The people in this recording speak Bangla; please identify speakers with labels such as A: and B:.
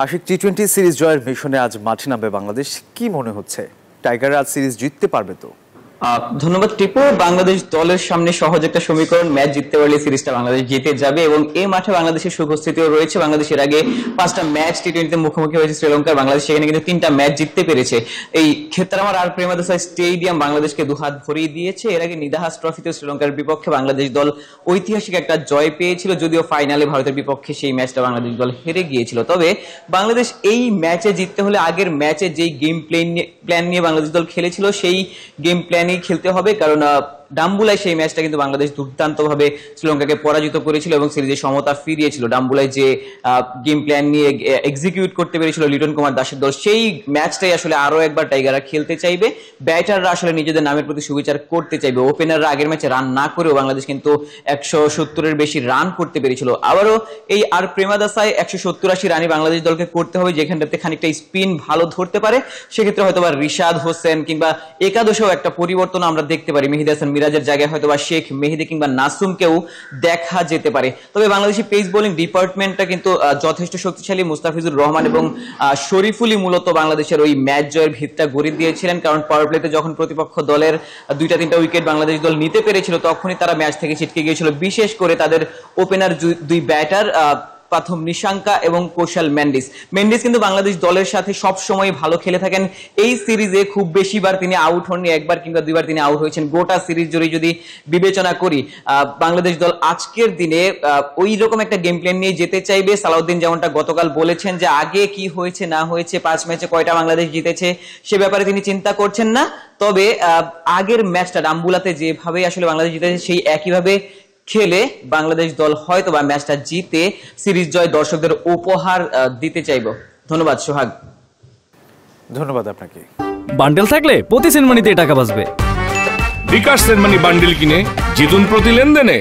A: আশিক, টি-20 সিরিজ জয়ের মিশনে আজ মাঠে নামবে বাংলাদেশ। কি মনে হচ্ছে, টাইগার আজ সিরিজ জিততে পারবে তো?
B: ধন্যবাদ টিপু। বাংলাদেশ দলের সামনে সহজ একটা সমীকরণ, ম্যাচ জিততে পারলে সিরিজটা বাংলাদেশ জিতে যাবে এবং এই মাঠে বাংলাদেশের সুখস্থিতিও রয়েছে। বাংলাদেশের আগে 5টা ম্যাচ টি-20তে মুখোমুখি হয়েছে শ্রীলঙ্কার, বাংলাদেশ সেখানে কিন্তু 3টা ম্যাচ জিততে পেরেছে। এই খেতারামার আর প্রেমাদাসা স্টেডিয়াম বাংলাদেশকে দুহাত ভরিয়ে দিয়েছে। এর আগে নিদাহাস ট্রফিতে শ্রীলঙ্কার বিপক্ষে বাংলাদেশ দল ঐতিহাসিক একটা জয় পেয়েছিল, যদিও ফাইনালে ভারতের বিপক্ষে সেই ম্যাচটা বাংলাদেশ দল হেরে গিয়েছিল। তবে বাংলাদেশ এই ম্যাচে জিততে হলে আগের ম্যাচে যেই গেম প্ল্যান নিয়ে বাংলাদেশ দল খেলেছিল সেই গেম প্ল্যান খেলতে হবে, কারণ ডাম্বুলায় সেই ম্যাচটা কিন্তু বাংলাদেশ দুর্দান্তভাবে শ্রীলঙ্কাকে পরাজিত করেছিল এবং সিরিজে সমতা ফিরিয়েছিল। ডাম্বুলায় যে গেম প্ল্যান নিয়ে এক্সিকিউট করতে পেরেছিল লিটন কুমার দাসের দল, সেই ম্যাচটাই আসলে আরো একবার টাইগাররা খেলতে চাইবে। ব্যাটাররা আসলে নিজেদের নামের প্রতি সুবিচার করতে চাইবে। ওপেনাররা আগের ম্যাচে রান না করেও বাংলাদেশ কিন্তু 170-এর বেশি রান করতে পেরেছিল। আবারও এই আর প্রেমাদাসায় 170-80 রানই বাংলাদেশ দলকে করতে হবে, যেখানটাতে খানিকটা স্পিন ভালো ধরতে পারে। সেক্ষেত্রে হয়তোবা রিশাদ হোসেন কিংবা একাদশেও একটা পরিবর্তন আমরা দেখতে পারি। মেহেদী হাসান মিরাজের জায়গায় হয়তো বা শেখ মেহেদী কিংবা নাসুমকেও দেখা যেতে পারে। তবে বাংলাদেশি পেস বোলিং ডিপার্টমেন্টটা কিন্তু যথেষ্ট শক্তিশালী। মুস্তাফিজুর রহমান এবং শরীফুলই মূলত বাংলাদেশের ওই ম্যাচ জয়ের ভিতটা গড়ে দিয়েছিলেন, কারণ পাওয়ার প্লেতে যখন প্রতিপক্ষ দলের 2-3টা উইকেট বাংলাদেশ দল নিতে পেরেছিল তখনই তারা ম্যাচ থেকে ছিটকে গিয়েছিল। বিশেষ করে তাদের ওপেনার দুই ব্যাটার প্রথম নিশাঙ্কা এবং কৌশল মেন্ডিস কিন্তু বাংলাদেশ দলের সাথে সব সময় ভালো খেলে থাকেন। এই সিরিজে খুব বেশিবার তিনি আউট হননি, একবার কিংবা দুইবার তিনি আউট হয়েছেন। গোটা সিরিজ জুড়ে যদি বিবেচনা করি, বাংলাদেশ দল আজকের দিনে ওই রকম একটা গেম প্ল্যান নিয়ে যেতে চাইবে। সালাউদ্দিন যেমনটা গতকাল বলেছেন যে আগে কি হয়েছে না হয়েছে, 5 ম্যাচে কয়টা বাংলাদেশ জিতেছে সে ব্যাপারে তিনি চিন্তা করছেন না। তবে আগের ম্যাচটা ডাম্বুলাতে যেভাবে আসলে বাংলাদেশ জিতেছে সেই একইভাবে খেলে বাংলাদেশ দল হয়তো বা ম্যাচটা জিতে সিরিজ জয় দর্শকদের উপহার দিতে চাইব। ধন্যবাদ সোহাগ।
A: ধন্যবাদ আপনাকে।
C: বান্ডেল থাকলে প্রতি সেনমানিতে টাকা বাঁচবে।
D: বিকাশ সেনমানি বান্ডেল কিনে জিতুন প্রতি লেনদেনে।